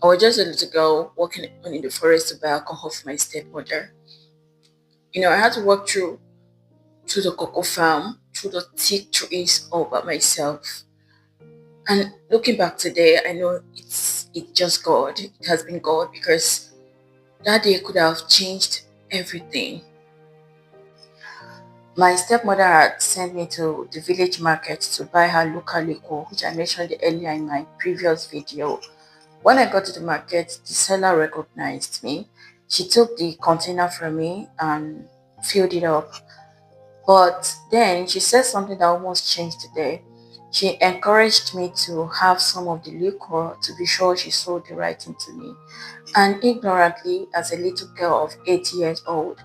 I was just a little girl walking in the forest to buy alcohol for my stepmother. I had to walk through the cocoa farm, through the thick trees all by myself. And looking back today, I know it's just God. It has been God because that day could have changed everything. My stepmother had sent me to the village market to buy her local liquor, which I mentioned earlier in my previous video. When I got to the market, the seller recognized me. She took the container from me and filled it up. But then she said something that almost changed the day. She encouraged me to have some of the liquor to be sure she sold the right thing to me. And ignorantly, as a little girl of 8 years old,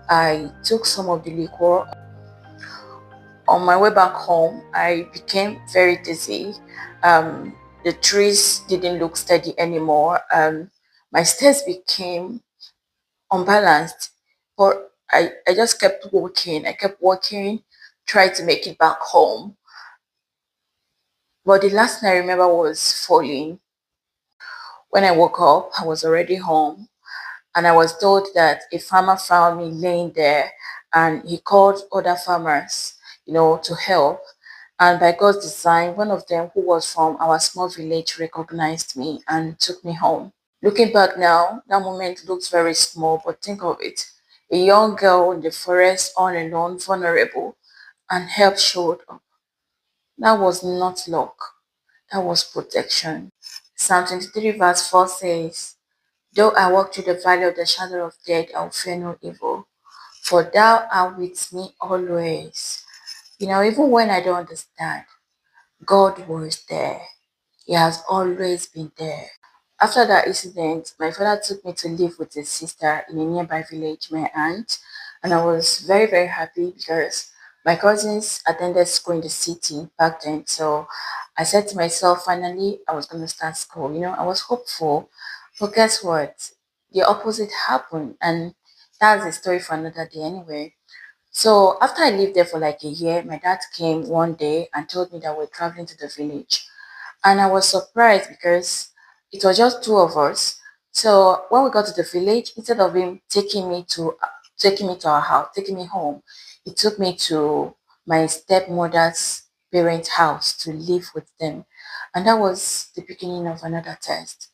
I took some of the liquor. On my way back home, I became very dizzy. The trees didn't look steady anymore. My steps became unbalanced, but I just kept walking. I kept walking, tried to make it back home. But the last thing I remember was falling. When I woke up, I was already home, and I was told that a farmer found me laying there and he called other farmers, to help. And by God's design, one of them, who was from our small village, recognized me and took me home. Looking back now, that moment looks very small, but think of it. A young girl in the forest, all alone, vulnerable, and help showed up. That was not luck, that was protection. Psalm 23, verse 4 says, "Though I walk through the valley of the shadow of death, I will fear no evil, for thou art with me always." Even when I don't understand, God was there. He has always been there. After that incident, my father took me to live with his sister in a nearby village, my aunt, and I was very, very happy because my cousins attended school in the city back then. So I said to myself, finally, I was going to start school. I was hopeful, but guess what? The opposite happened, and that's a story for another day anyway. So after I lived there for like a year, my dad came one day and told me that we're traveling to the village. And I was surprised because it was just two of us. So when we got to the village, instead of him taking me to our house, taking me home, he took me to my stepmother's parents' house to live with them. And that was the beginning of another test.